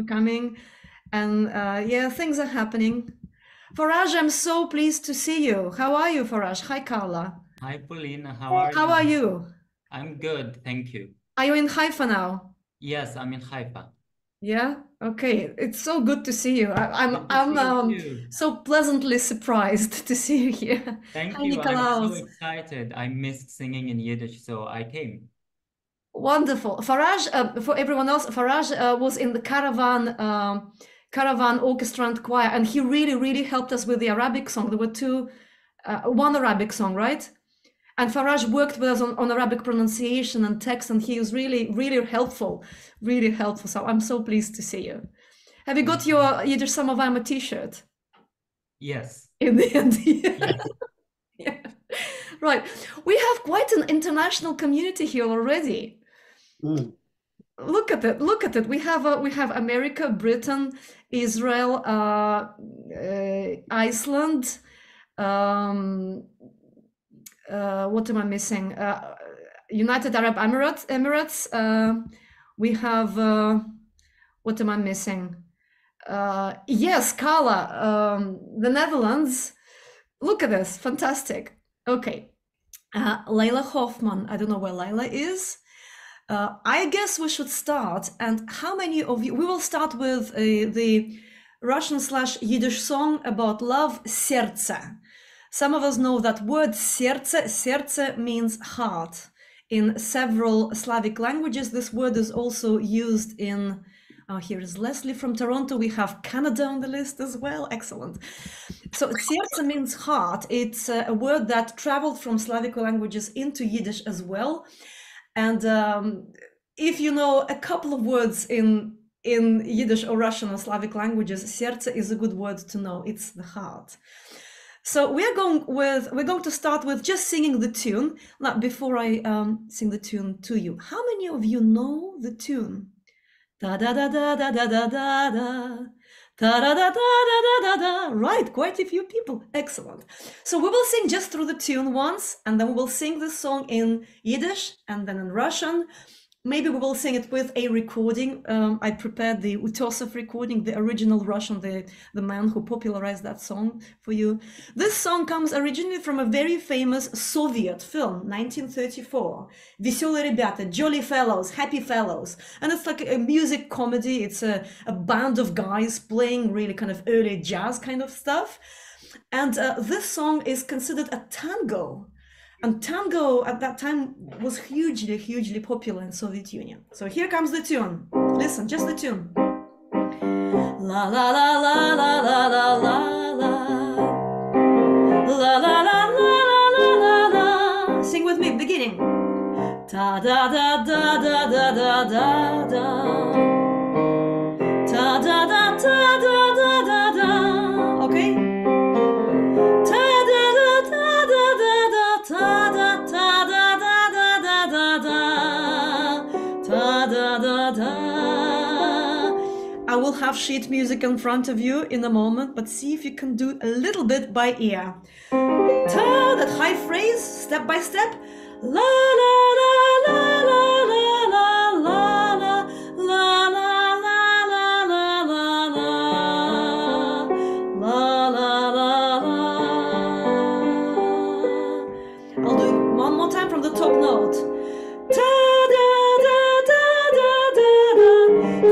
coming. And yeah, things are happening. Faraj, I'm so pleased to see you. How are you, Faraj? Hi, Carla. Hi, Polina. How are How you? are you? I'm good, thank you. Are you in Haifa now? Yes, I'm in Haifa. Yeah. Okay. It's so good to see you. Good to see you I'm too. so pleasantly surprised to see you here. Thank Hi, you. I'm so Nikolaos. excited. I missed singing in Yiddish, so I came. Wonderful. Faraj, for everyone else, Faraj was in the caravan orchestra and choir, and he really, really helped us with the Arabic song. There were one Arabic song, right? And Faraj worked with us on Arabic pronunciation and text, and he was really, really helpful, really helpful. So I'm so pleased to see you. Have you got your Yiddish Samovarma t-shirt Yes, in the end? yes. Yeah. Right. We have quite an international community here already. Mm. Look at it. Look at it. We have America, Britain, Israel, Iceland. Um, what am I missing? United Arab Emirates. We have. What am I missing? Yes, Carla. The Netherlands. Look at this. Fantastic. Okay. Layla Hoffman. I don't know where Layla is. I guess we should start. And how many of you? We will start with the Russian/Yiddish song about love, serce. Some of us know that word serce. Serce means heart. In several Slavic languages, this word is also used in. Here is Leslie from Toronto. We have Canada on the list as well. Excellent. So serce means heart. It's a word that traveled from Slavic languages into Yiddish as well. And if you know a couple of words in Yiddish or Russian or Slavic languages, serce is a good word to know. It's the heart. So we're going to start with just singing the tune. Now, before I sing the tune to you, how many of you know the tune? Da da da da da da da da da. Da da da da da da da. Right, quite a few people. Excellent. So we will sing just through the tune once, and then we will sing the song in Yiddish and then in Russian. Maybe we will sing it with a recording. I prepared the Utosov recording, the original Russian, the man who popularized that song for you. This song comes originally from a very famous Soviet film, 1934. Веселые ребята, Jolly Fellows, Happy Fellows. And it's like a music comedy. It's a band of guys playing really kind of early jazz kind of stuff. And this song is considered a tango. And tango at that time was hugely, hugely popular in Soviet Union. So here comes the tune. Listen, just the tune. La la la la la la la la la. La la la la la la la. Sing with me, beginning. Ta da da da da da da da da. Ta da da da da da da da. Okay? I will have sheet music in front of you in a moment, but see if you can do a little bit by ear. Ta, that high phrase, step by step. La la la la la la la la la la la la la la la la la. I'll do it one more time from the top note. Ta da da da da da da da.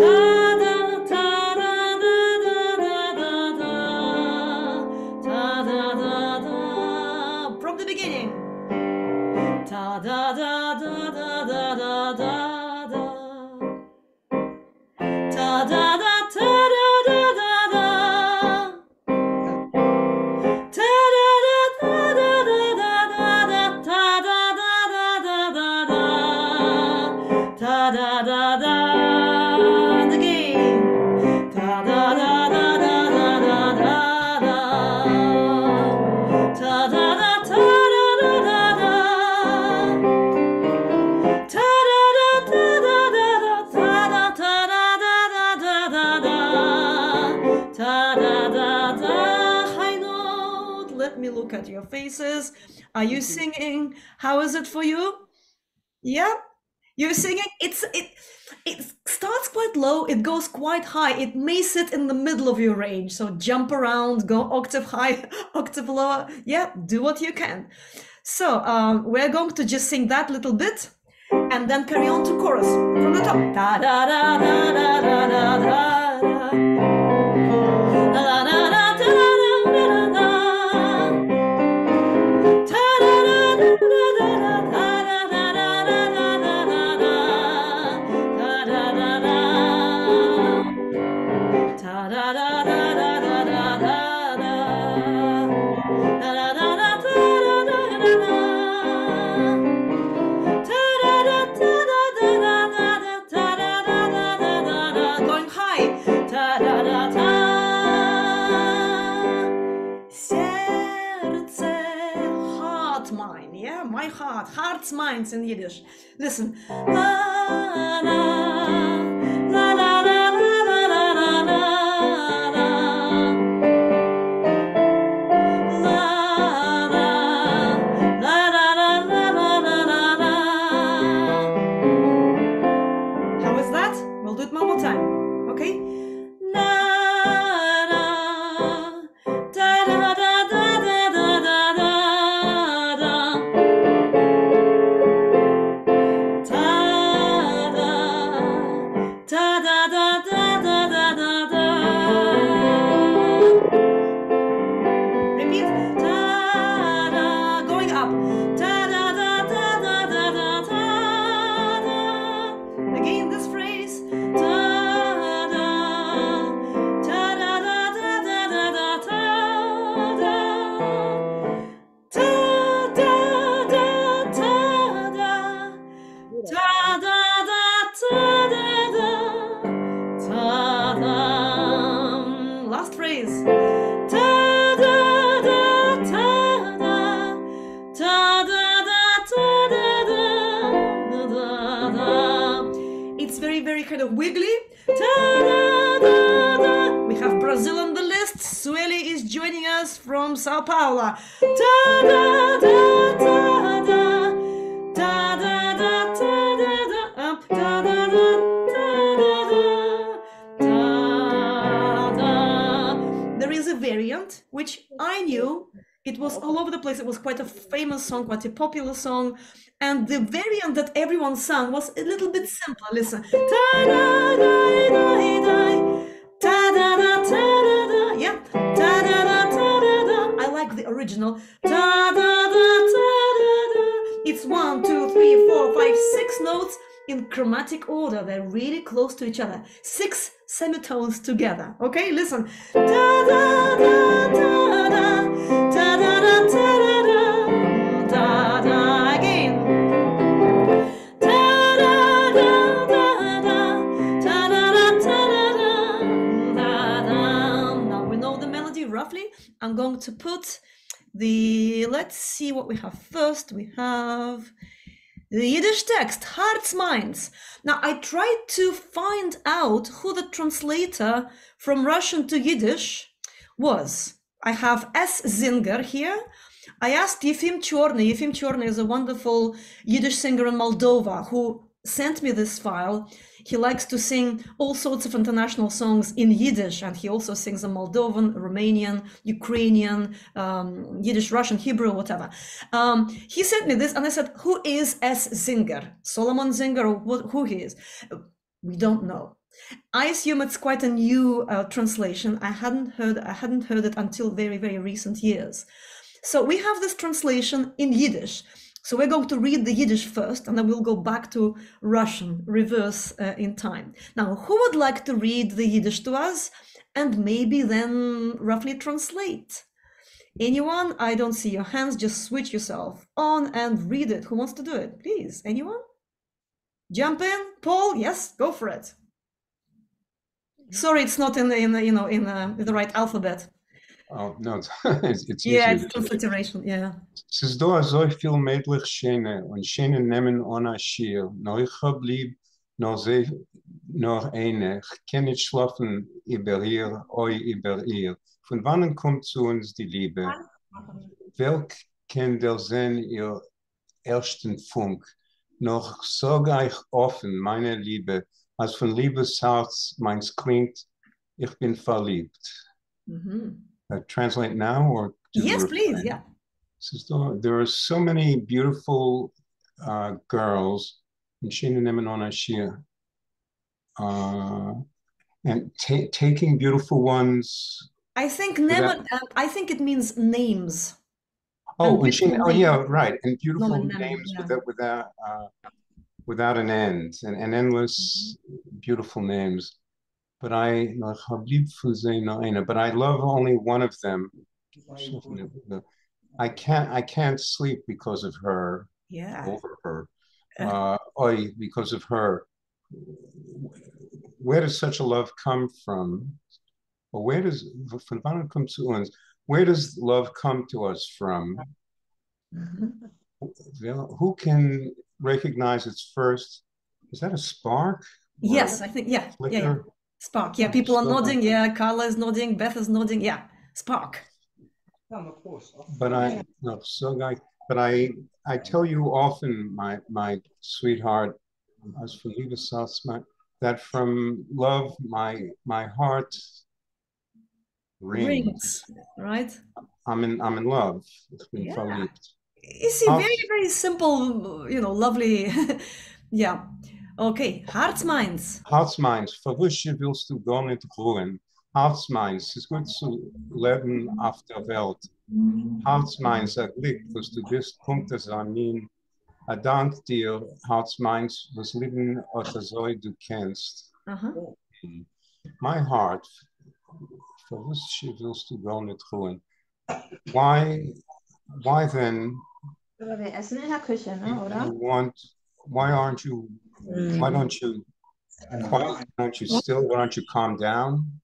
Look at your faces. Are you singing? How is it for you? Yeah? You're singing. It starts quite low. It goes quite high. It may sit in the middle of your range. So jump around, go octave high, octave lower. Yeah, do what you can. So we're going to just sing that little bit, and then carry on to chorus from the top. Da da da da da da da da. Hearts, minds in Yiddish. Listen. La, la, la, la, la, la, la, la, la, How is that? We'll do it one more time. Okay? It's very, very kind of wiggly. We have Brazil on the list. Sueli is joining us from Sao Paulo. There is a variant which I knew. It was all over the place. It was quite a famous song, quite a popular song. And the variant that everyone sang was a little bit simpler. Listen. Yeah. I like the original. It's 1, 2, 3, 4, 5, 6 notes in chromatic order. They're really close to each other. 6 semitones together. Okay, listen. Again. Now we know the melody roughly. I'm going to put the, let's see what we have first. We have the Yiddish text, Hearts, Minds. Now, I tried to find out who the translator from Russian to Yiddish was. I have S. Zinger here. I asked Yefim Chorny. Yefim Chorny is a wonderful Yiddish singer in Moldova who sent me this file. He likes to sing all sorts of international songs in Yiddish, and he also sings in Moldovan, Romanian, Ukrainian, Yiddish, Russian, Hebrew, whatever. He sent me this, and I said, who is S. Zinger? Solomon Zinger, or who he is? We don't know. I assume it's quite a new translation. I hadn't heard it until very, very recent years. So we have this translation in Yiddish. So we're going to read the Yiddish first, and then we'll go back to Russian, reverse in time. Now, who would like to read the Yiddish to us and maybe then roughly translate? Anyone? I don't see your hands. Just switch yourself on and read it. Who wants to do it? Please, anyone? Jump in. Paul, yes, go for it. Sorry, it's not in the right alphabet. Oh, no, it's yeah, it's transliteration, yeah. Es ist da so viel möglich Schöne und Schöne nehmen ohne Schier. Nur ich hab lieb, nur eine. Ich kann nicht schlafen über ihr, oi über ihr. Von wann kommt zu uns die Liebe? Welch kennt der Sinn ihr ersten Funk? noch sag ich offen, meine Liebe, als von Liebesherz meins klingt, ich bin verliebt. Translate now or to Yes, the please, refrain? yeah. There are so many beautiful girls in Shinanemanona Shia. And taking beautiful ones. I think I think it means names. Oh, yeah, right. And beautiful names without an end, and endless beautiful names. But I love only one of them. I can't sleep because of her. Yeah. Over her. Because of her. Where does such a love come from? Or where does love come to us from? Who can recognize its first? Is that a spark? Yes, I think, yeah. Spark. Yeah, people are nodding. Yeah, Carla is nodding. Beth is nodding. Yeah, spark. But I tell you often, my sweetheart, as for that from love my heart rings. Right? I'm in love. Yeah. You see, very, very simple, lovely. Yeah. Okay, Herzmeins. Herzmeins, verwusche willst du gar nicht ruhen. Herzmeins, es ist gut zu leben auf der Welt. Herzmeins, Glück, was du bist, kommt es an mir. Dank dir, Herzmeins, was Leben oder so du kennst. My heart, verwusche willst du gar nicht ruhen. Why then? Wir essen in der Küche, ne, oder? Why don't you still? Why don't you calm down?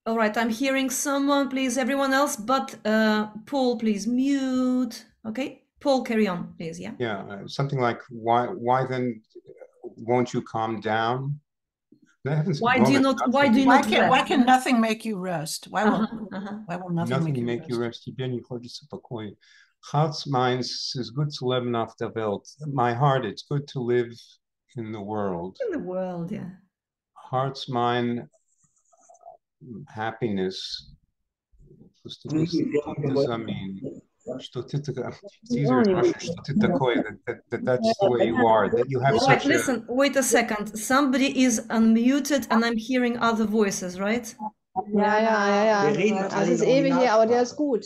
All right, I'm hearing someone, please, everyone else, but Paul, please mute. Okay, Paul, carry on, please, yeah? Yeah, something like, why then won't you calm down? Why can nothing make you rest? Why will nothing make you rest? Hearts, minds is good to live off the world. My heart, it's good to live in the world. In the world, yeah. Hearts, mind, happiness. What does that mean? It's easier in Russian. That's the way you are. That you have such. Listen, wait a second. Somebody is unmuted, and I'm hearing other voices, right? Ja. Das ist ewig hier, aber der ist gut.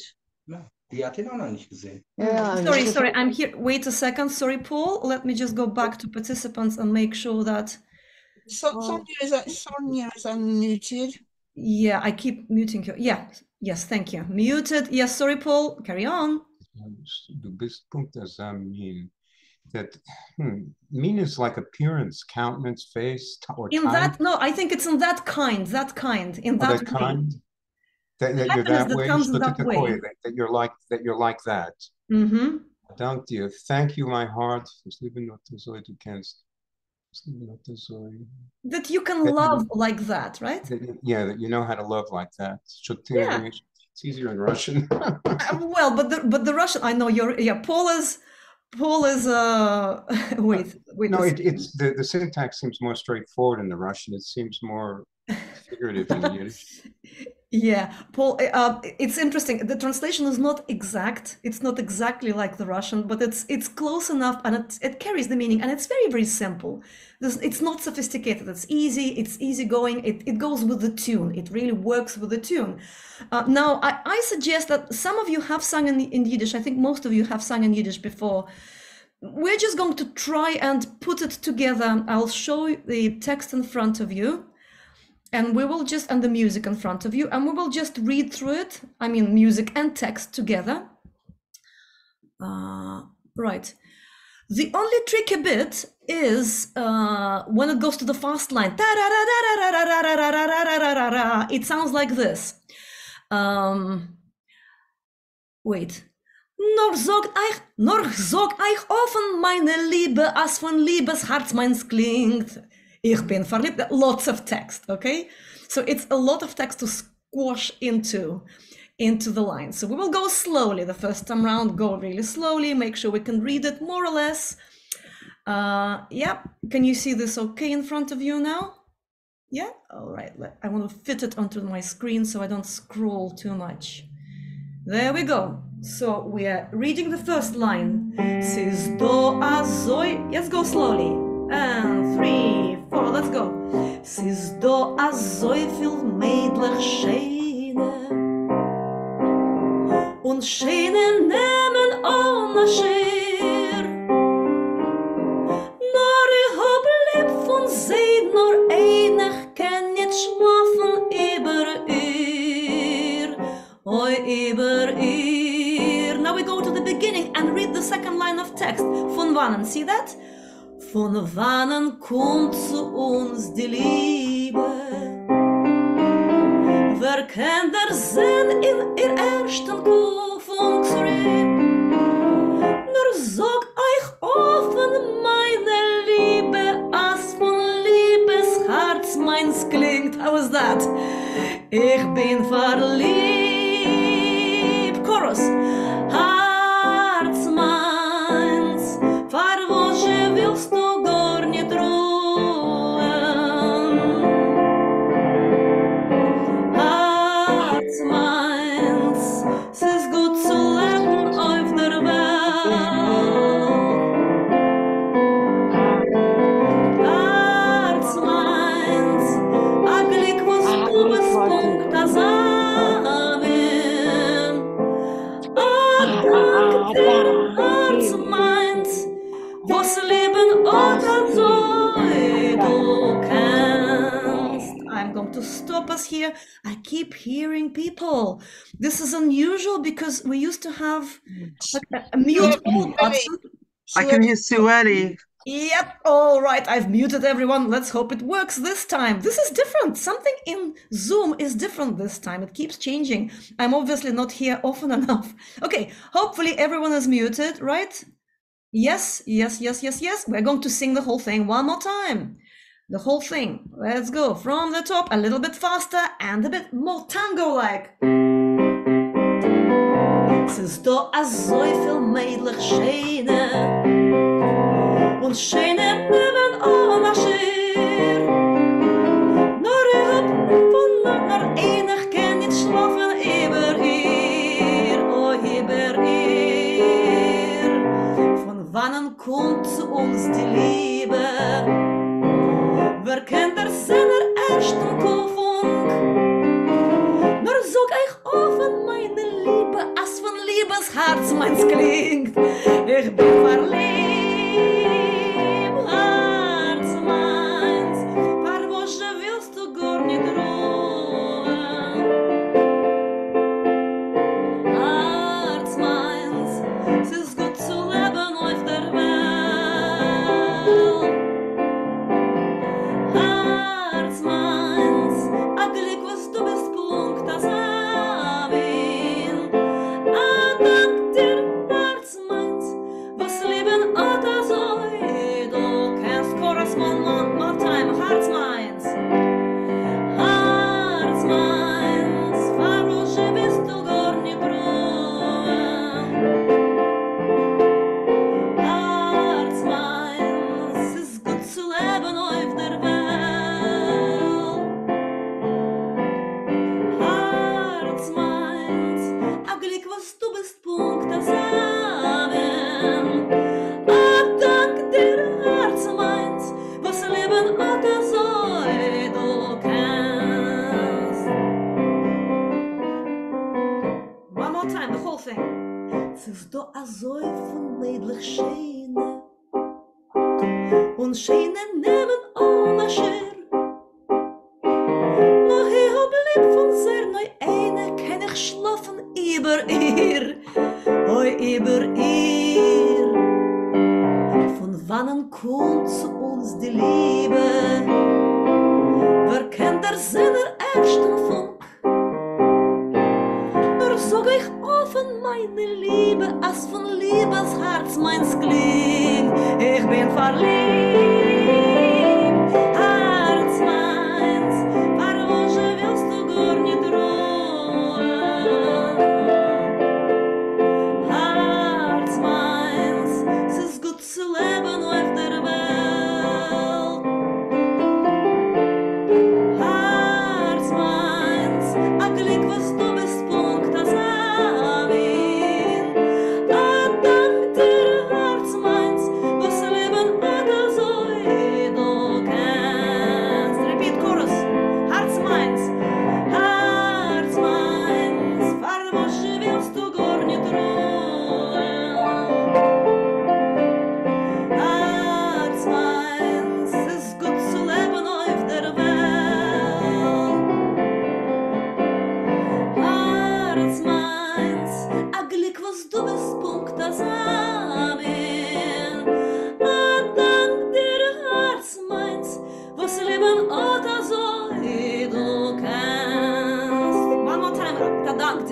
Die hat ihn auch noch nicht gesehen. Sorry, I'm here. Wait a second. Sorry, Paul. Let me just go back to participants and make sure that. Sonia is unmuted. Yeah, I keep muting you. Yeah, yes, thank you. Muted. Yes, sorry, Paul. Carry on. The best point does that mean? That mean is like appearance, countenance, face, or in time? No, I think it's in that kind, in that kind. That you're that way. That you're like that. Dank you. Thank you, my heart. That you can love like that, right? That you know how to love like that. Yeah. It's easier in Russian. Well, but the Russian, I know Paul is wait. No, it's the syntax seems more straightforward in the Russian. It seems more figurative in the Yiddish. Yeah, Paul, it's interesting. The translation is not exact. It's not exactly like the Russian, but it's close enough, and it carries the meaning, and it's very, very simple. It's not sophisticated. It's easy. It's easygoing. It goes with the tune. It really works with the tune. Now, I suggest that some of you have sung in Yiddish. I think most of you have sung in Yiddish before. We're just going to try and put it together. I'll show you the text in front of you. And we will and the music in front of you, and we will just read through it. I mean, music and text together. Right. The only tricky bit is when it goes to the fast line. It sounds like this. Wait. Nur sag euch offen, meine Liebe, als von Liebesherz meins klingt. Ich bin verliebt. Lots of text, okay? So it's a lot of text to squash into. into the line. So we will go slowly the first time round, go really slowly, make sure we can read it more or less. Yeah, can you see this okay in front of you now? Yeah, all right. I want to fit it onto my screen so I don't scroll too much. There we go. So we are reading the first line. Sis do azoi. Let's go slowly. And 3, 4, let's go. Sis do azoi viel meidlich scheine. Und scheine nemen on a scher. Nor I hab lieb von seid nor einig ken niet schlafen über ihr. Oi über ihr. Now we go to the beginning and read the second line of text. Von wannen, see that? Von wannen kommt zu uns die Liebe? Wer kennt der Sinn in ihr ersten Kuffungsrieb? Nur sag euch offen, meine Liebe, als von Liebesherz meins klingt. How is that? Ich bin verliebt. Chorus. Herz meins, für was willst du gar nicht ruhen? Herz meins, es ist gut zu leben auf der Welt. Herz meins, a Glück, was du bist, Punkt, das Herz meins, was Leben oder so du kannst. I'm going to stop us here. I keep hearing people. This is unusual because we used to have a mute button. I can hear Sueli. Yep, all right, I've muted everyone. Let's hope it works this time. This is different. Something in Zoom is different this time. It keeps changing. I'm obviously not here often enough. Okay, hopefully everyone is muted, right? Yes, yes, yes, yes, yes. We're going to sing the whole thing one more time. The whole thing. Let's go from the top, a little bit faster and a bit more tango-like. Es ist da a so viel meidlich Scheine. Und Scheine nehmen an a Scher. Nur ich hab von nur einig kann nicht schlafen über ihr, oh über ihr. Von wannen kommt zu uns die Liebe? Wer kennt der seiner ersten Kuffung? Nur sag ich offen, meine Liebe, als von Liebesherz meins klingt. Ich bin verliebt, Herz meins, für was willst du gar nicht ruhen? Herz meins, es ist gut zu leben auf der Welt. Herz meins, a Glück, was du bist, Punkt, das Amen. A Dank dir, Herz meins, was Leben oder so du kannst. Chorus more time, Herz meins. Herz meins, für was willst du gar nicht ruhen? Herz meins, es ist gut zu leben auf der Welt. Herz meins, a Glück, was du bist, Punkt, das Amen. A Dank dir, Herz meins, was Leben oder so du kannst. One more time, the whole thing. Es ist da a so von meidlich Scheine. Und Scheine nehmen an a Scher. Noch ich hab lieb von sehr neu eine, kann ich schlafen über ihr, oi über ihr. Von wannen kommt zu uns die Liebe? Wer kennt der seiner ersten Funk? Nur sag ich offen, meine Liebe, als von Liebesherz meins klingt. Ich bin verliebt, Herz meins, für was willst du gar nicht ruhen?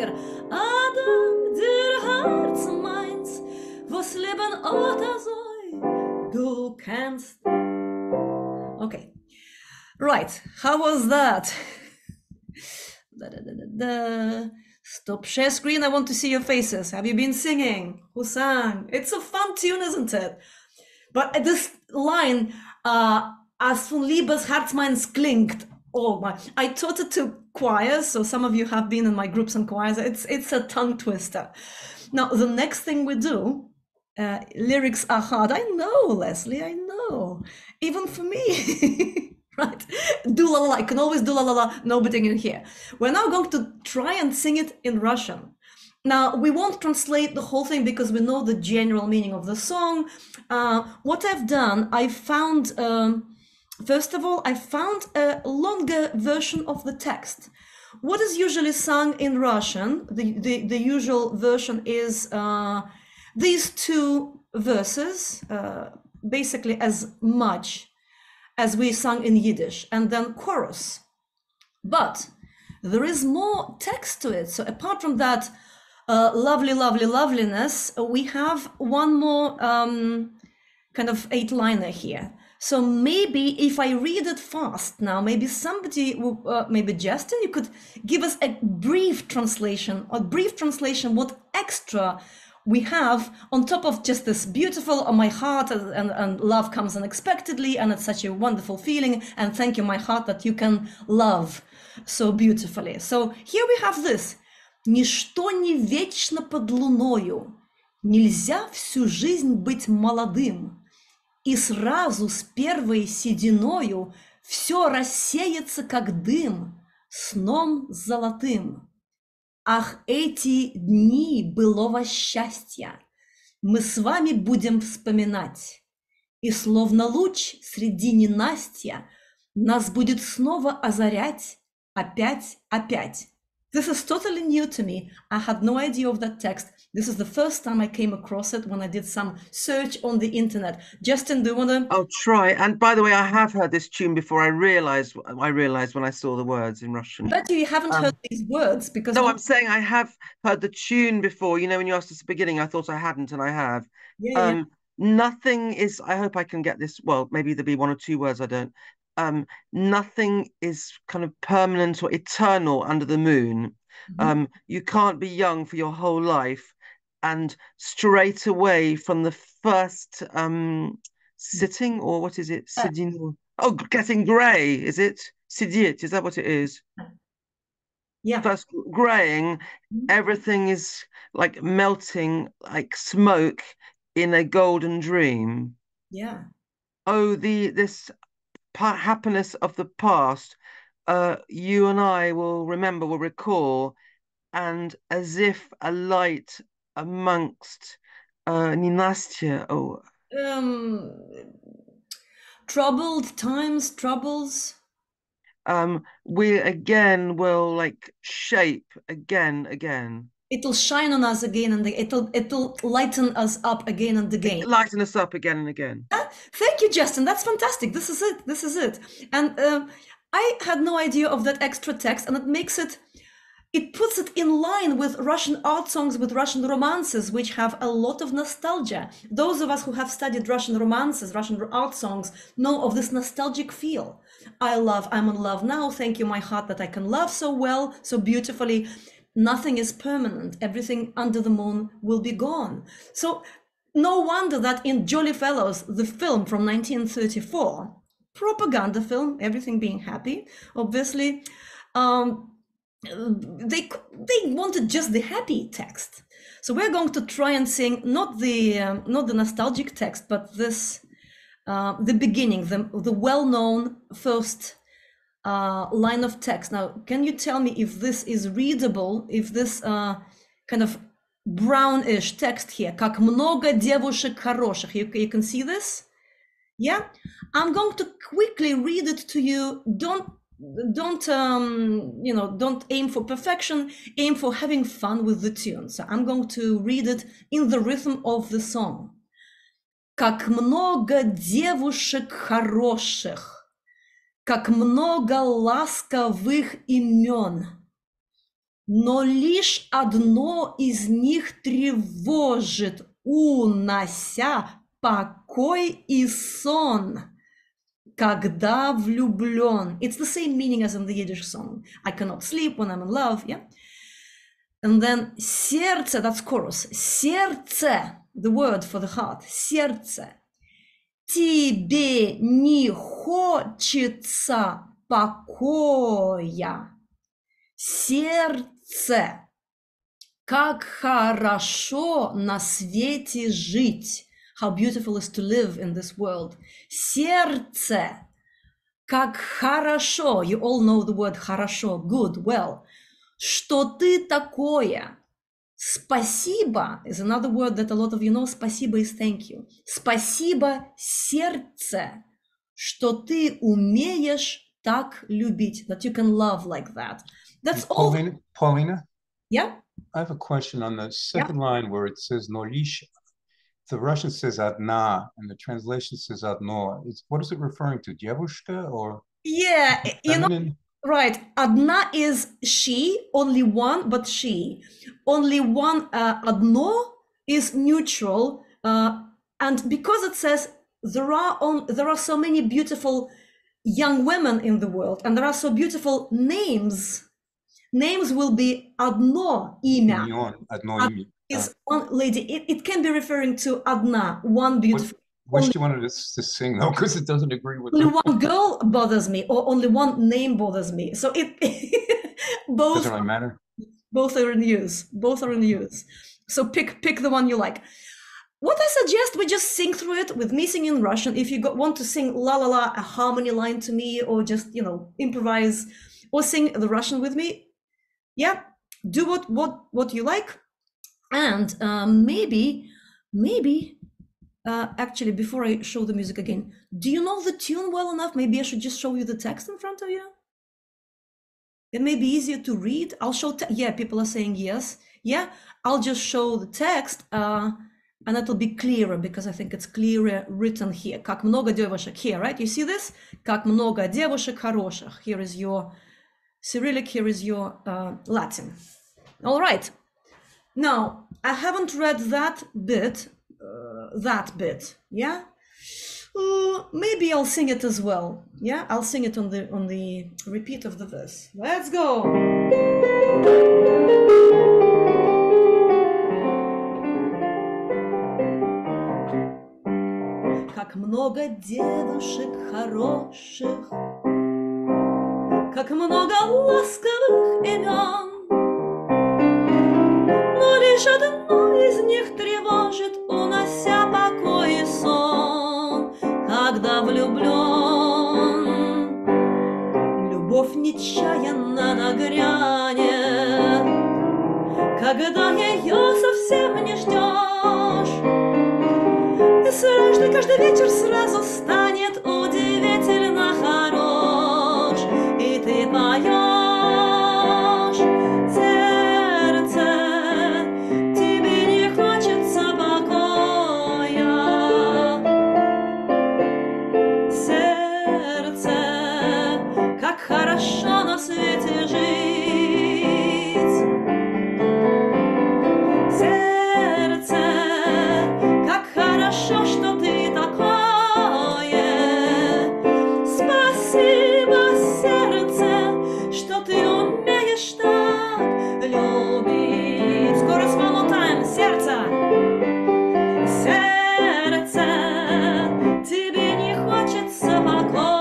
her. Adam, der Herz meins, was Leben oder so, du kennst. Okay, right, how was that? Stop share screen, I want to see your faces. Have you been singing? Who sang? It's a fun tune, isn't it? But this line, as von Liebes Herz meins klingt, oh my, I taught it to choirs, so some of you have been in my groups and choirs. It's a tongue twister. Now, the next thing we do, lyrics are hard. I know, Leslie, I know. Even for me. Right? Do la la, I can always do la la la, nobody can hear. We're now going to try and sing it in Russian. Now, we won't translate the whole thing because we know the general meaning of the song. What I've done, I found, first of all, I found a longer version of the text. What is usually sung in Russian, the usual version is these two verses, basically as much as we sung in Yiddish, and then chorus. But there is more text to it. So apart from that lovely, lovely loveliness, we have one more kind of 8-liner here. So maybe if I read it fast now, maybe somebody, maybe Justin, you could give us a brief translation, what extra we have on top of just this beautiful, oh, my heart and love comes unexpectedly, and it's such a wonderful feeling, and thank you, my heart, that you can love so beautifully. So here we have this. Ничто не вечно под луною, нельзя всю жизнь быть молодым, и сразу с первой сединою все рассеется, как дым, сном золотым. Ах, эти дни былого счастья мы с вами будем вспоминать, и словно луч среди ненастья нас будет снова озарять опять, опять. This is totally new to me. I had no idea of that text. This is the first time I came across it when I did some search on the internet. Justin, do you want to? I'll try. And by the way, I have heard this tune before. I realized when I saw the words in Russian. I bet you haven't heard these words because... No, I'm saying I have heard the tune before. You know, when you asked us at the beginning, I thought I hadn't, and I have. Yeah, Nothing is, I hope I can get this, well, maybe there'll be one or two words I don't. Nothing is kind of permanent or eternal under the moon. Mm-hmm. You can't be young for your whole life, and straight away from the first sitting, or what is it? Oh, getting grey, is it? Sidiet, is that what it is? Yeah. First greying, everything is like melting like smoke in a golden dream. Yeah. Oh, this happiness of the past, you and I will remember, will recall, and as if a light amongst Ninastya. Oh, troubled times, troubles. We again will like shape again. It'll shine on us again, and it'll lighten us up again and again. Lighten us up again and again. Thank you, Justin. That's fantastic. This is it. This is it. And I had no idea of that extra text, and it makes it. It puts it in line with Russian art songs, with Russian romances, which have a lot of nostalgia. Those of us who have studied Russian romances, Russian art songs, know of this nostalgic feel. I'm in love now. Thank you, my heart, that I can love so well, so beautifully. Nothing is permanent. Everything under the moon will be gone. So no wonder that in Jolly Fellows, the film from 1934, propaganda film, everything being happy, obviously, they wanted just the happy text. So we're going to try and sing not the nostalgic text, but this the beginning, the well-known first line of text. Now, can you tell me if this is readable? If this kind of brownish text here, как много девушек хороших. You can see this? Yeah, I'm going to quickly read it to you. Don't aim for perfection, aim for having fun with the tune. So I'm going to read it in the rhythm of the song. Как много девушек хороших, как много ласковых имен. но лишь одно из них тревожит, унося покой и сон, когда влюблен. It's the same meaning as in the Yiddish song. I cannot sleep when I'm in love, yeah? And then сердце, that's chorus. Сердце, the word for the heart, сердце. Тебе не хочется покоя. Сердце. Как хорошо на свете жить. How beautiful is to live in this world. Сердце. Как хорошо. You all know the word хорошо, good, well. Что ты такое? Спасибо is another word that a lot of you know. Спасибо is thank you. Спасибо, сердце, что ты умеешь так любить. That you can love like that. That's all. Polina? Yeah? I have a question on the second line where it says Nolish. The Russian says Adna and the translation says Adno. What is it referring to? Devushka or? Yeah, you know. Right, одна is she, only one, but she. Only one, одно is neutral, and because it says there are so many beautiful young women in the world, and there are so beautiful names. Names will be одно имя. Одно имя. Is one lady. It can be referring to одна, one beautiful. Which do you want to sing though? Because it doesn't agree with only one girl bothers me, or only one name bothers me. So it both doesn't really matter. Both are in use. Both are in use. So pick the one you like. What I suggest, we just sing through it with me singing in Russian. If you want to sing la la la a harmony line to me, or just improvise, or sing the Russian with me, yeah, do what you like, and maybe. Actually, before I show the music again, do you know the tune well enough? Maybe I should just show you the text in front of you. It may be easier to read. I'll show. Yeah, people are saying yes. Yeah, I'll just show the text, and it'll be clearer because I think it's clearer written here. Как много девушек here, right? You see this? Как много девушек хороших. Here is your Cyrillic. Here is your Latin. All right. Now I haven't read that bit. Yeah, maybe I'll sing it as well. Yeah, I'll sing it on the repeat of the verse. Let's go. Как много девушек хороших, как много ласковых имен, но лишь одно из них тревожит, унося покой и сон, когда влюблен. Любовь нечаянно нагрянет, когда ее совсем не ждешь, и страшный каждый вечер сразу станет удивительно хорош, и ты поешь. Хорошо на свете жить. Сердце, как хорошо, что ты такое. Спасибо, сердце, что ты умеешь так любить. Скоро one more time. Сердце. Сердце, тебе не хочется покоя.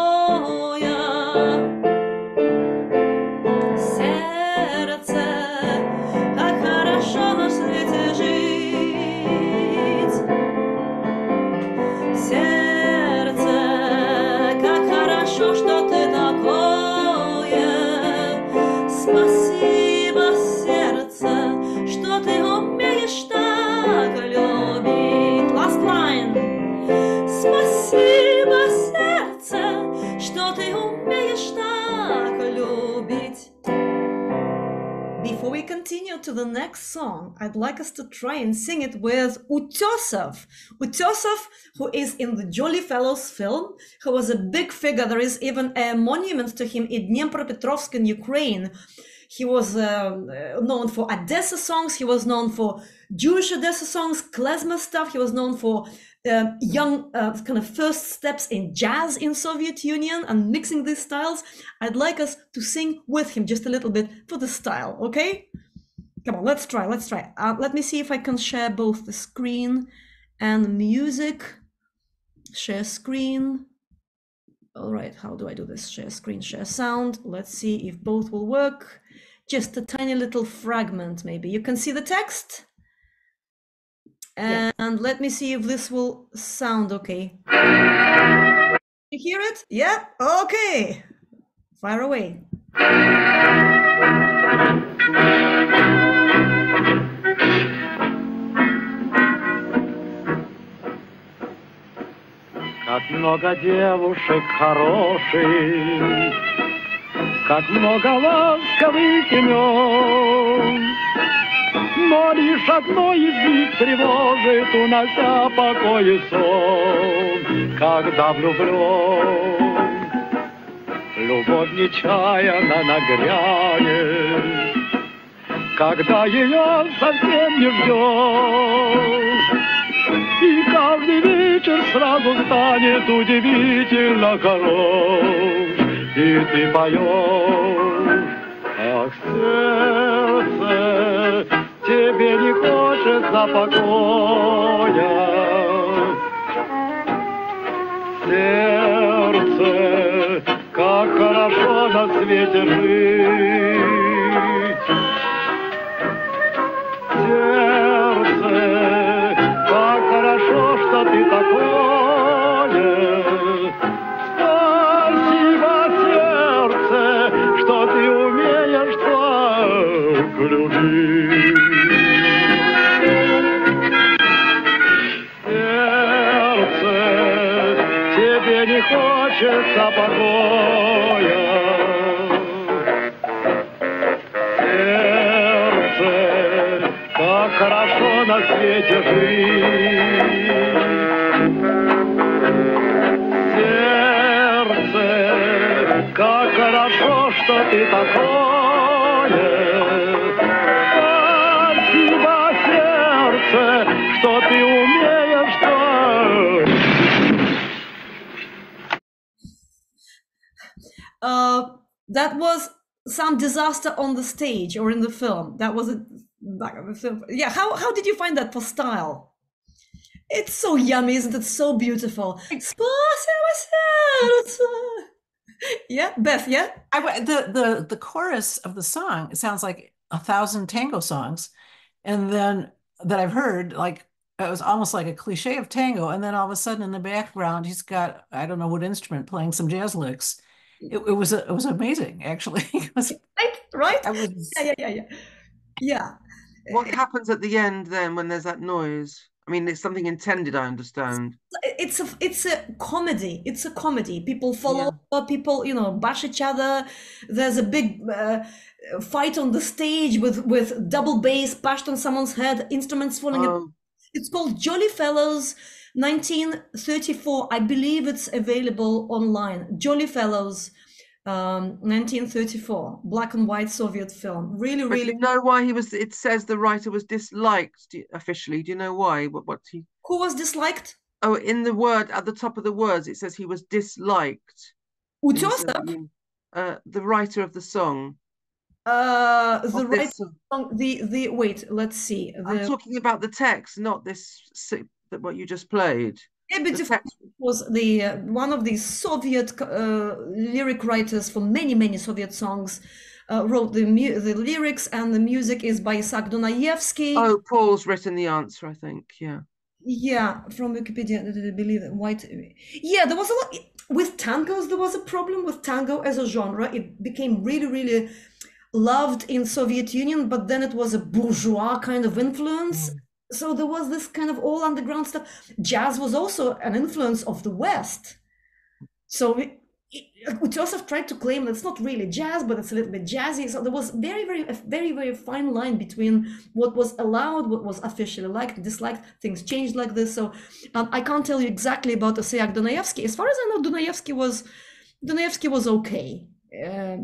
Before we continue to the next song, I'd like us to try and sing it with Utesov. Utesov, who is in the Jolly Fellows film, who was a big figure. There is even a monument to him in Dnepropetrovsk in Ukraine. He was known for Odessa songs. He was known for Jewish Odessa songs, klezmer stuff. He was known for young kind of first steps in jazz in Soviet Union and mixing these styles. I'd like us to sing with him just a little bit for the style, okay? Come on, let's try. Let me see if I can share both the screen and music. Share screen. All right, how do I do this? Share screen, share sound. Let's see if both will work. Just a tiny little fragment, maybe. You can see the text? And yes. Let me see if this will sound okay. You hear it? Yeah? Okay. Fire away. Как много девушек хороших, как много ласковых имен, но лишь одно из них тревожит, унося покой и сон, когда влюблен. Любовь нечаянно нагрянет, когда ее совсем не ждешь. И каждый вечер сразу станет удивительно хорош. И ты поешь, ах, сердце, тебе не хочется покоя. Сердце, как хорошо на свете жить. Сердце, как хорошо, что ты такое. Спасибо, сердце, что ты умеешь так любить. Сердце, тебе не хочется покоя. Сердце, как хорошо на свете жить. Сердце, как хорошо, что ты такое. Спасибо, сердце, что ты умеешь так. That was some disaster on the stage or in the film. That was yeah. How did you find that for style? It's so yummy, isn't it? So beautiful. Yeah, Beth. Yeah, the chorus of the song, it sounds like 1,000 tango songs, and then that I've heard, like it was almost like a cliche of tango, and then all of a sudden in the background he's got, I don't know what instrument, playing some jazz licks. It was amazing, actually. right. Yeah. What happens at the end then when there's that noise? I mean, it's something intended, I understand. It's a comedy. It's a comedy. People follow, people, bash each other. There's a big fight on the stage with double bass bashed on someone's head, instruments falling. Oh. It's called Jolly Fellows, 1934. I believe it's available online. Jolly Fellows, 1934, black and white Soviet film. Really. Do you know why it says the writer was disliked officially? Do you know why? Who was disliked? Oh, in the word, at the top of the words, it says he was disliked. The writer of the song. The writer of the wait, let's see. I'm talking about the text, not this, what you just played. Yeah, but it was one of the Soviet lyric writers for many Soviet songs. Wrote the lyrics, and the music is by Isaac Dunayevsky. Oh, Paul's written the answer, I think. Yeah, from Wikipedia. I believe that white. Yeah, there was a lot with tangos. There was a problem with tango as a genre. It became really loved in Soviet Union, but then it was a bourgeois kind of influence. So there was this kind of all underground stuff. Jazz was also an influence of the West. So Utesov tried to claim that it's not really jazz, but it's a little bit jazzy. So there was a very fine line between what was allowed, what was officially liked, disliked. Things changed like this. So I can't tell you exactly about Isaac Dunayevsky. As far as I know, Dunayevsky was okay.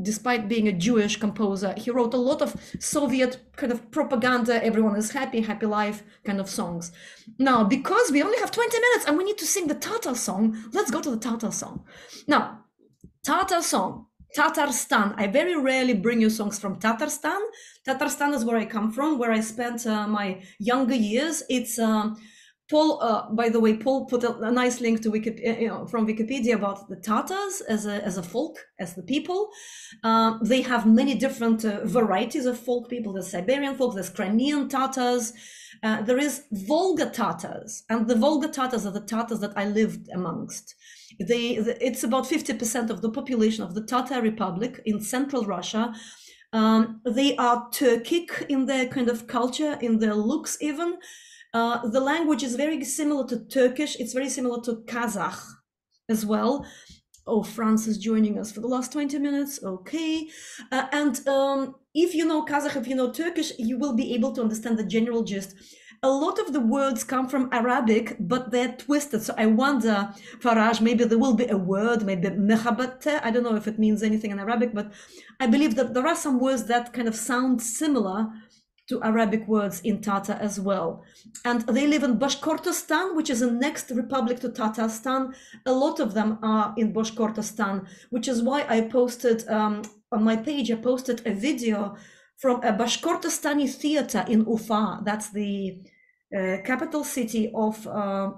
despite being a Jewish composer, he wrote a lot of Soviet kind of propaganda, everyone is happy, happy life kind of songs. Now, because we only have 20 minutes and we need to sing the Tatar song, let's go to the Tatar song. Now, Tatar song, Tatarstan. I very rarely bring you songs from Tatarstan. Tatarstan is where I come from, where I spent my younger years. It's Paul, by the way, Paul put a nice link to from Wikipedia about the Tatars as a folk, as the people. They have many different varieties of folk people. There's Siberian folk, there's Crimean Tatars, there is Volga Tatars, and the Volga Tatars are the Tatars that I lived amongst. It's about 50% of the population of the Tatar Republic in central Russia. They are Turkic in their kind of culture, in their looks even. The language is very similar to Turkish. It's very similar to Kazakh as well. Oh, France is joining us for the last 20 minutes. Okay. If you know Kazakh, if you know Turkish, you will be able to understand the general gist. A lot of the words come from Arabic, but they're twisted. So I wonder, Faraj, maybe there will be a word, maybe mehabatte. I don't know if it means anything in Arabic, but I believe that there are some words that kind of sound similar to Arabic words in Tatar as well. And they live in Bashkortostan, which is the next republic to Tatarstan. A lot of them are in Bashkortostan, which is why I posted on my page, I posted a video from a Bashkortostani theater in Ufa. That's the capital city of I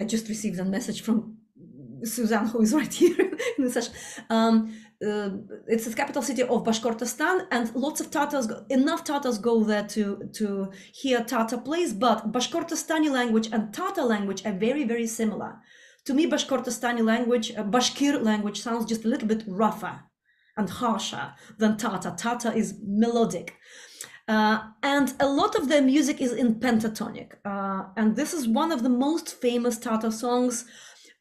just received a message from Suzanne, who is right here in the session. It's the capital city of Bashkortostan, and lots of Tatars, enough Tatars go there to hear Tatar plays, but Bashkortostani language and Tatar language are very, very similar. To me, Bashkortostani language, Bashkir language sounds just a little bit rougher and harsher than Tatar. Tatar is melodic. And a lot of their music is in pentatonic. And this is one of the most famous Tatar songs.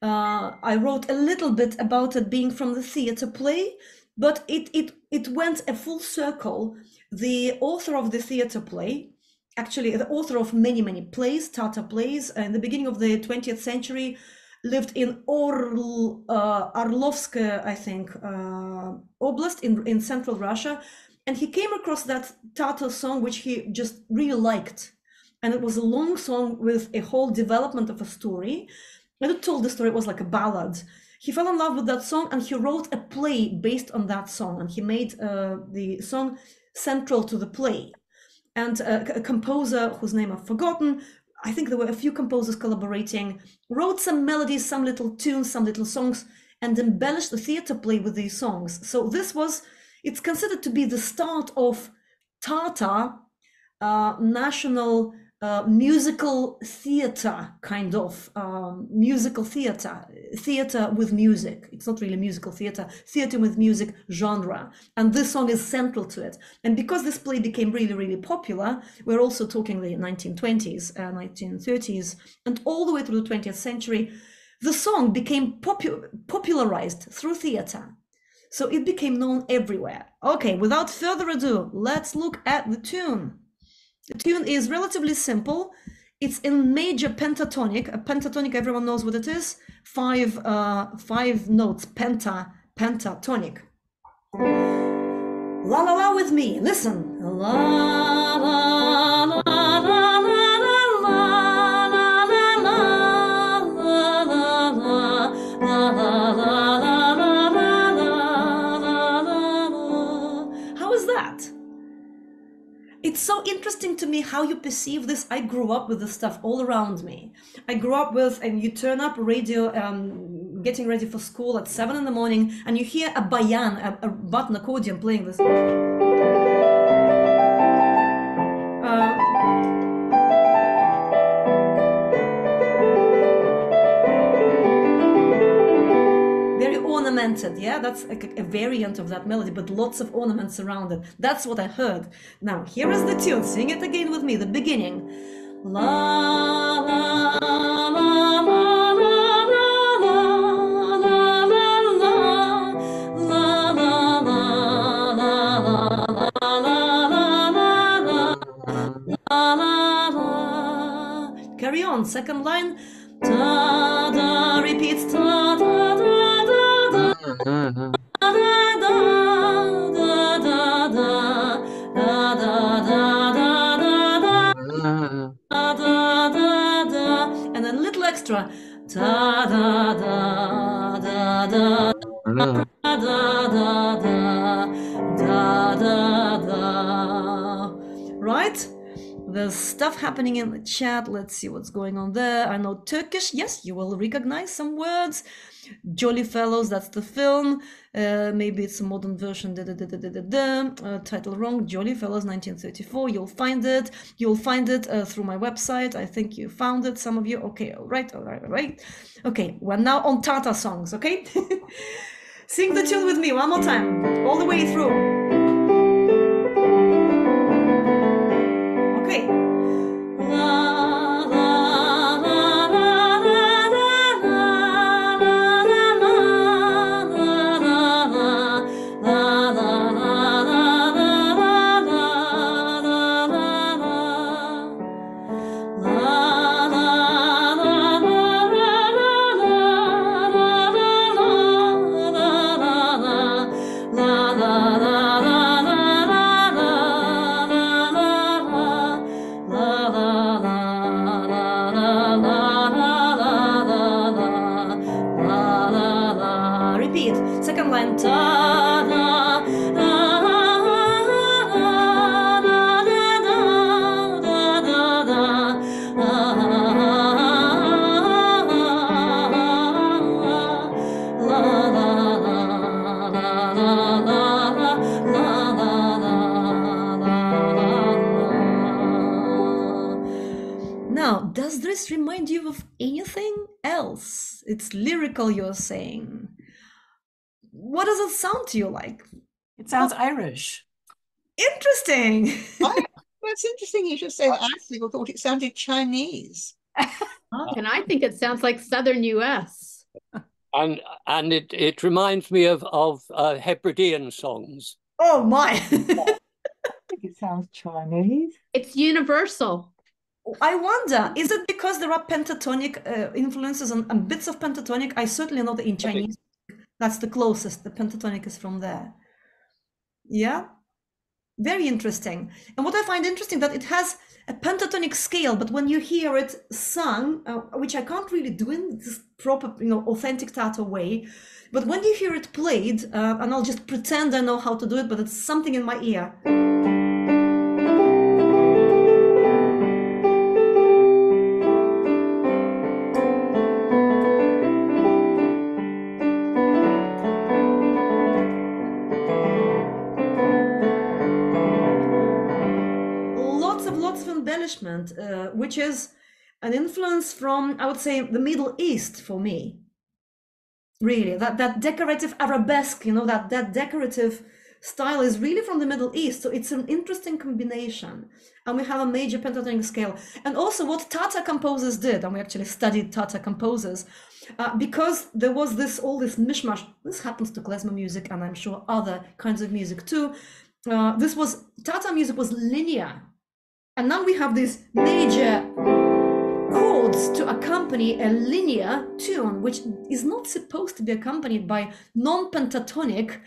I wrote a little bit about it being from the theater play, but it went a full circle. The author of the theater play, actually the author of many, many plays, Tatar plays, in the beginning of the 20th century, lived in Orlovsk, I think, Oblast in central Russia. And he came across that Tatar song, which he just really liked. And it was a long song with a whole development of a story. And it told the story, it was like a ballad. He fell in love with that song and he wrote a play based on that song. And he made the song central to the play. And a composer whose name I've forgotten, I think there were a few composers collaborating, wrote some melodies, some little tunes, some little songs, and embellished the theater play with these songs. So it's considered to be the start of Tatar national musical theater, kind of musical theater with music. It's not really musical theater with music genre. And this song is central to it. And because this play became really, really popular, we're also talking the 1920s, 1930s, and all the way through the 20th century, the song became popularized through theater. So it became known everywhere. Okay, without further ado, let's look at the tune. The tune is relatively simple. It's in major pentatonic. A pentatonic, everyone knows what it is. Five notes, pentatonic. La la la with me, listen. La la la la la la la la. How is that? It's so interesting to me how you perceive this. I grew up with this stuff all around me. I grew up with, and you turn up radio, getting ready for school at 7 in the morning, and you hear a bayan, a button accordion playing this. Very ornamented, yeah, that's a variant of that melody, but lots of ornaments around it. That's what I heard. Now, here is the tune. Sing it again with me, the beginning. La la la la la la la la la la. Carry on, second line. Ta da repeats ta. And a little extra. Da da da da da da da da da da da. Right? There's stuff happening in the chat. Let's see what's going on there. I know Turkish. Yes, you will recognize some words. Jolly Fellows, that's the film. Maybe it's a modern version. Title wrong. Jolly Fellows, 1934. You'll find it. You'll find it through my website. I think you found it. Some of you. Okay, all right. Okay, we're now on Tatar songs. Okay, sing the tune with me one more time, all the way through. Okay. Does this remind you of anything else? It's lyrical, you're saying. What does it sound to you like? It sounds Irish. Interesting. That's interesting you should say that. I thought it sounded Chinese. And I think it sounds like Southern US. And it reminds me of Hebridean songs. Oh my. I think it sounds Chinese. It's universal. I wonder, is it because there are pentatonic influences and bits of pentatonic? I certainly know that in Chinese, that's the closest. The pentatonic is from there. Yeah, very interesting. And what I find interesting that it has a pentatonic scale, but when you hear it sung, which I can't really do in this proper, authentic Tatar way, but when you hear it played, and I'll just pretend I know how to do it, but it's something in my ear. Which is an influence from, I would say, the Middle East for me. Really, that decorative arabesque, that decorative style is really from the Middle East. So it's an interesting combination. And we have a major pentatonic scale. And also what Tatar composers did, and we actually studied Tatar composers, because there was all this mishmash. This happens to klezmer music, and I'm sure other kinds of music too. Tatar music was linear. And now we have these major chords to accompany a linear tune, which is not supposed to be accompanied by non-pentatonic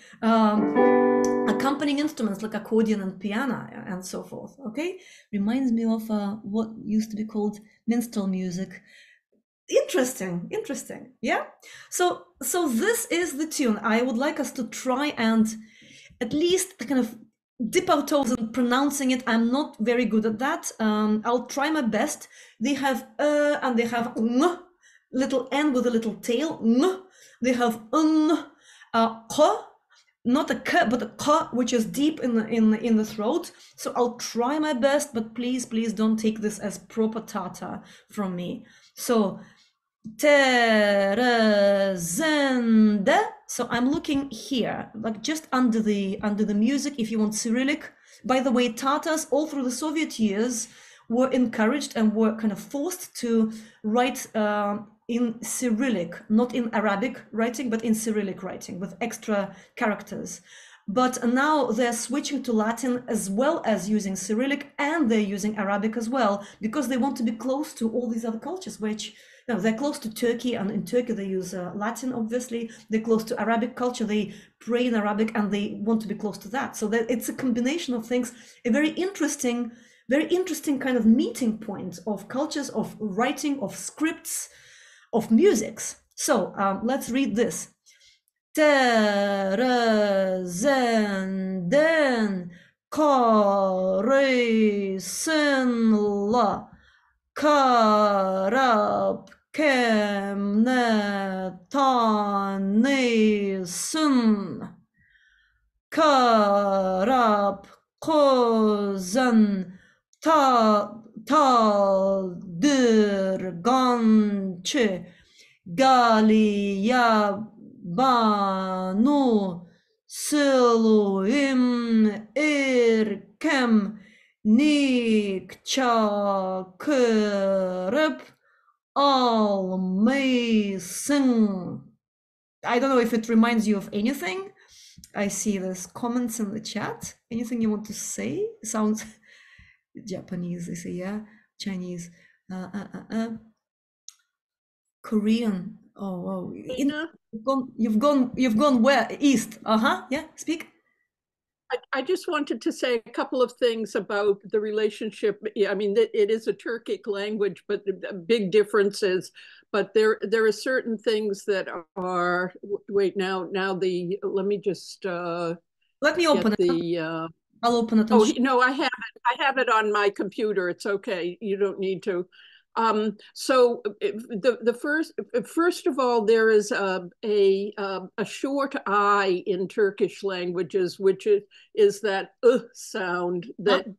accompanying instruments like accordion and piano and so forth. Okay, reminds me of what used to be called minstrel music. Interesting. Yeah. So this is the tune. I would like us to try and at least kind of dip our toes in pronouncing it. I'm not very good at that. I'll try my best. They have and they have little n with a little tail. They have k, not a k, but a k, which is deep in the throat. So I'll try my best, but please don't take this as proper Tatar from me. So Terezende. So I'm looking here, like just under the music, if you want Cyrillic. By the way, Tatars all through the Soviet years were encouraged and were kind of forced to write in Cyrillic, not in Arabic writing, but in Cyrillic writing with extra characters. But now they're switching to Latin as well as using Cyrillic, and they're using Arabic as well, because they want to be close to all these other cultures, which Now, they're close to Turkey, and in Turkey they use Latin, obviously. They're close to Arabic culture. They pray in Arabic, and they want to be close to that. So it's a combination of things, a very interesting kind of meeting point of cultures, of writing, of scripts, of musics. So let's read this. Terezenden karıysınla karab kemne tanısın karab kozan taldırgançı Galiabanu sıluim irkem nikça kırıp almışsın. I don't know if it reminds you of anything. I see there's comments in the chat. Anything you want to say? Sounds Japanese, they say, yeah. Chinese, Korean. Oh, you've gone where? East. Yeah, speak. I just wanted to say a couple of things about the relationship. I mean, it is a Turkic language, but big differences. But there are certain things that are. Wait, now let me just. Let me open it. I'll open it. Oh no, I have it on my computer. It's okay. You don't need to. So first of all, there is a short I in Turkish languages, which is that sound that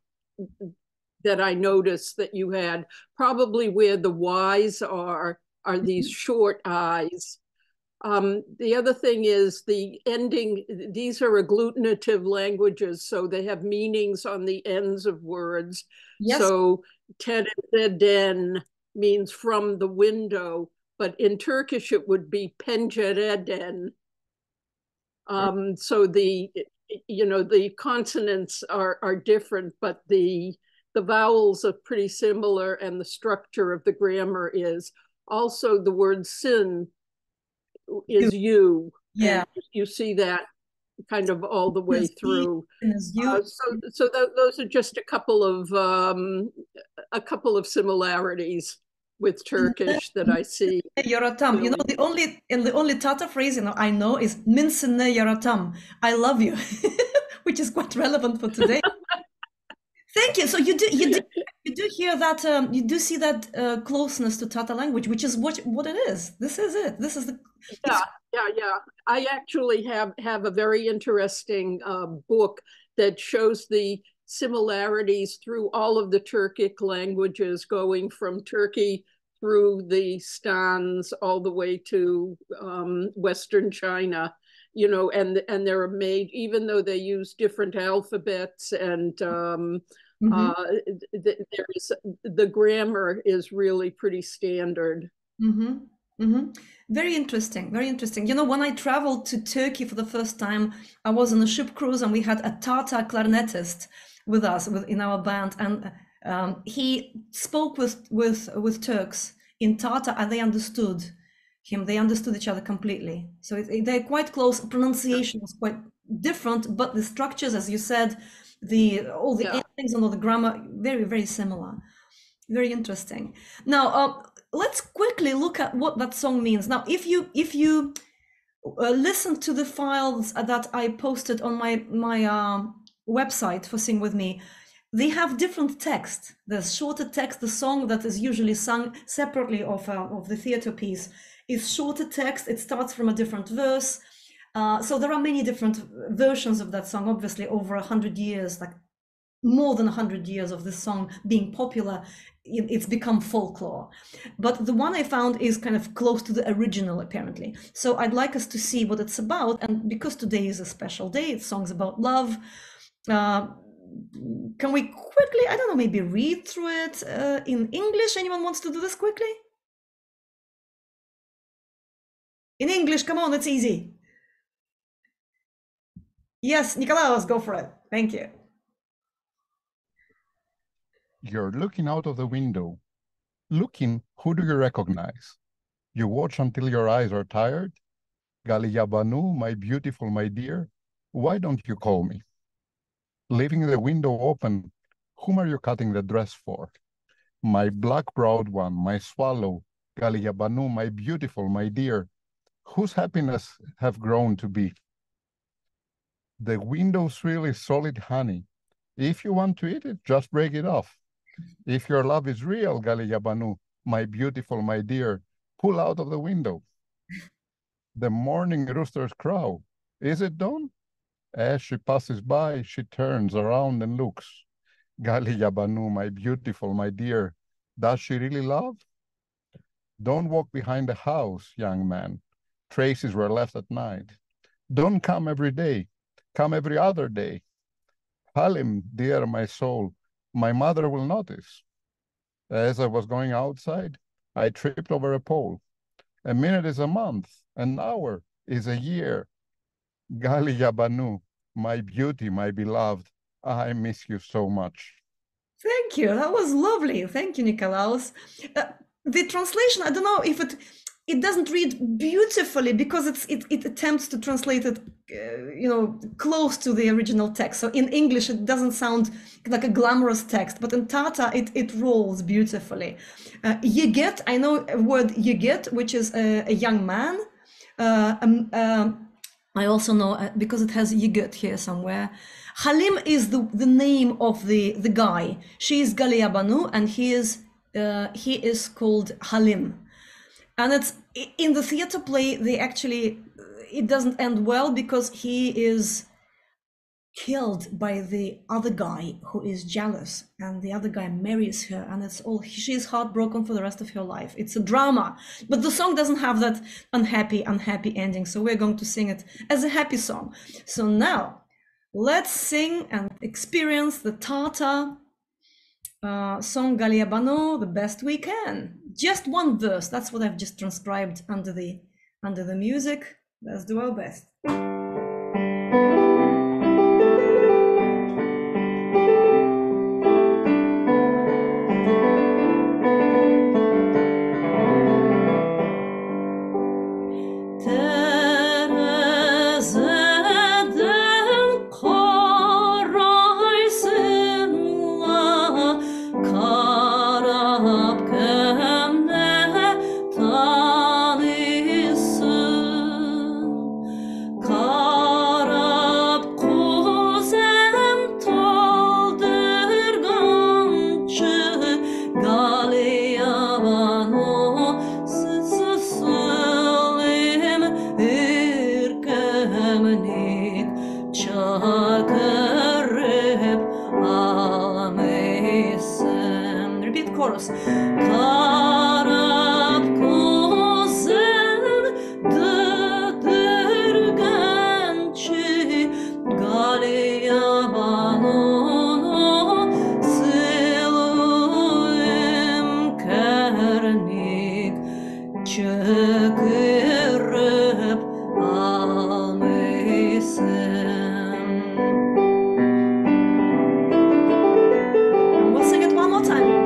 I noticed that you had. Probably where the Y's are these short I's. The other thing is the ending. These are agglutinative languages, so they have meanings on the ends of words. Yes. So tereden means from the window, but in Turkish it would be pencereden. So the consonants are different, but the vowels are pretty similar, and the structure of the grammar is. Also, the word sin is you. Yeah, you see that kind of all the way through. So those are just a couple of similarities with Turkish that I see. Yaratam. The only Tatar phrase I know is "Minsine yaratam." I love you, which is quite relevant for today. Thank you. So you do hear that, you do see that closeness to Tatar language, which is what it is. This is it. This is the. Yeah. I actually have a very interesting book that shows the similarities through all of the Turkic languages, going from Turkey through the Stans all the way to Western China. And they're made, even though they use different alphabets, and the grammar is really pretty standard. Very interesting, very interesting. When I traveled to Turkey for the first time, I was on a ship cruise, and we had a Tatar clarinetist with us in our band, and he spoke with Turks in Tatar, and they understood him. They understood each other completely. So they're quite close. Pronunciation was quite different, but the structures, as you said, all the endings and all the grammar, very, very similar. Very interesting. Now, let's quickly look at what that song means. Now, if you listen to the files that I posted on my website for Sing With Me, they have different text. There's shorter text. The song that is usually sung separately of the theater piece is shorter text. It starts from a different verse. So there are many different versions of that song, obviously over 100 years, like more than 100 years of this song being popular. It's become folklore. But the one I found is kind of close to the original, apparently. So I'd like us to see what it's about. And because today is a special day, it's songs about love. Can we quickly, I don't know, maybe read through it in English? Anyone wants to do this quickly? In English, come on, it's easy. Yes, Nikolaos, go for it. Thank you. You're looking out of the window. Looking, who do you recognize? You watch until your eyes are tired? Galiabanu, my beautiful, my dear, why don't you call me? Leaving the window open, whom are you cutting the dress for? My black-browed one, my swallow, Galiabanu, my beautiful, my dear, whose happiness have grown to be? The window's really solid honey. If you want to eat it, just break it off. If your love is real, Galiabanu, my beautiful, my dear, pull out of the window. The morning roosters crow. Is it dawn? As she passes by, she turns around and looks. Galiabanu, my beautiful, my dear, does she really love? Don't walk behind the house, young man. Traces were left at night. Don't come every day. Come every other day. Halim, dear, my soul, my mother will notice. As I was going outside, I tripped over a pole. A minute is a month, an hour is a year. Galiabanu, my beauty, my beloved, I miss you so much. Thank you. That was lovely. Thank you, Nikolaos. The translation, I don't know if it doesn't read beautifully because it attempts to translate it, close to the original text. So in English, it doesn't sound like a glamorous text, but in Tatar, it rolls beautifully. Yigit, I know a word yigit, which is a young man. I also know, because it has yigit here somewhere, Halim is the name of the guy. She is Galiabanu, and he is called Halim. And it's in the theater play, it doesn't end well because he is killed by the other guy who is jealous, and the other guy marries her, and she is heartbroken for the rest of her life. It's a drama, but the song doesn't have that unhappy ending, so we're going to sing it as a happy song. So now let's sing and experience the Tatar song Galiabanu the best we can. Just one verse, that's what I've just transcribed under the music. Let's do our best. Repeat chorus. We'll sing it one more time.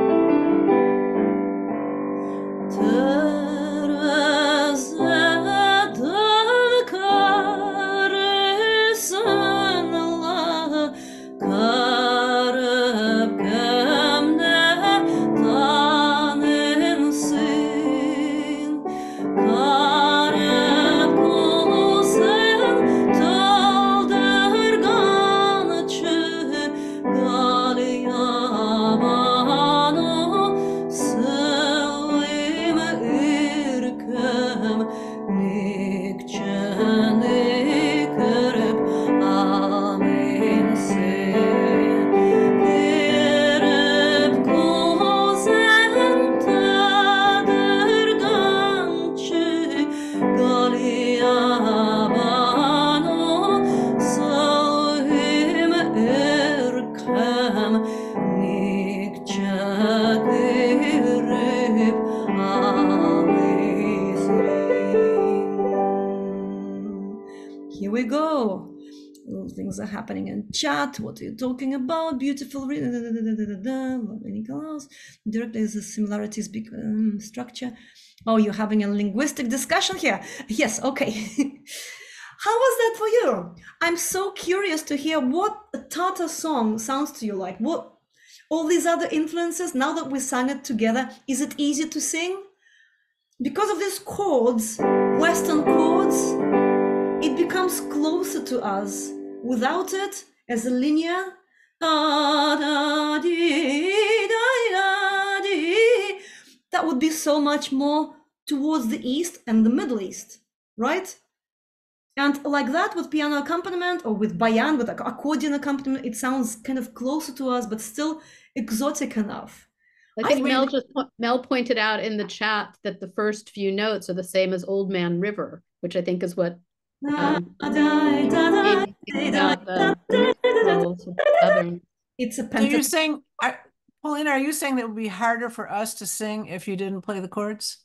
Here we go. things are happening in chat. What are you talking about? Beautiful. Directly is the similarities structure. Oh, you're having a linguistic discussion here. Yes, okay. How was that for you? I'm so curious to hear what a Tatar song sounds to you like. What all these other influences, now that we sang it together, is it easy to sing? Because of these chords, Western chords, it becomes closer to us. Without it, as a linear, that would be so much more towards the East and the Middle East, right? And like that with piano accompaniment or with bayan, with accordion accompaniment, it sounds kind of closer to us, but still exotic enough. I think Mel pointed out in the chat that the first few notes are the same as Old Man River, which I think is what it's a So you're saying, Polina, are you saying that it would be harder for us to sing if you didn't play the chords?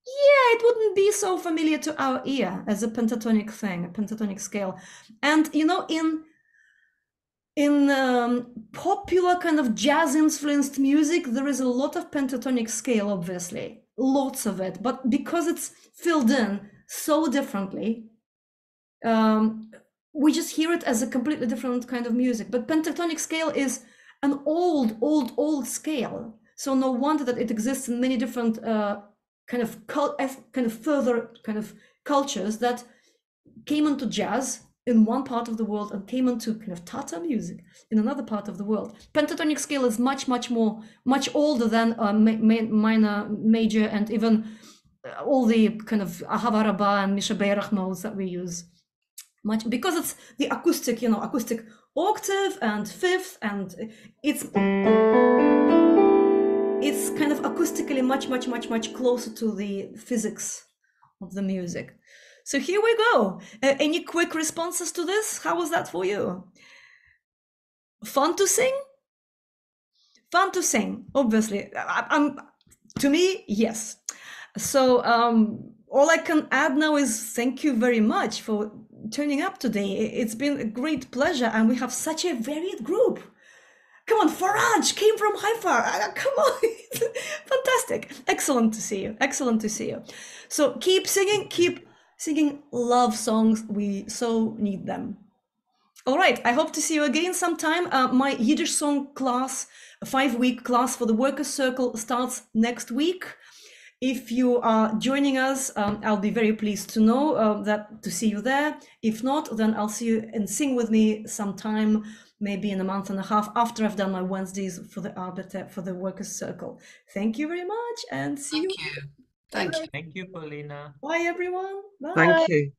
Yeah, it wouldn't be so familiar to our ear as a pentatonic thing, a pentatonic scale. And you know, in popular kind of jazz-influenced music, there is a lot of pentatonic scale, obviously, lots of it. But because it's filled in so differently, we just hear it as a completely different kind of music. But pentatonic scale is an old scale. So no wonder that it exists in many different kind of further cultures that came into jazz in one part of the world and came into kind of Tatar music in another part of the world. Pentatonic scale is much older than minor, major, and even all the kind of Ahavaraba and Misha Beirach modes that we use. Because it's the acoustic, acoustic octave and fifth, and it's kind of acoustically much closer to the physics of the music. So here we go. Any quick responses to this? How was that for you? Fun to sing? Fun to sing, obviously. To me, yes. So all I can add now is thank you very much for turning up today. It's been a great pleasure, and we have such a varied group. Come on, Faraj came from Haifa. Come on, fantastic. Excellent to see you. Excellent to see you. So keep singing, keep singing love songs. We so need them. All right, I hope to see you again sometime. My Yiddish song class, a 5-week class for the Workers' Circle, starts next week. If you are joining us, I'll be very pleased to know to see you there. If not, then I'll see you and sing with me sometime, maybe in a month and a half after I've done my Wednesdays for the Workers' Circle. Thank you very much, and see you. Thank you, Polina. Bye, everyone. Bye. Thank you.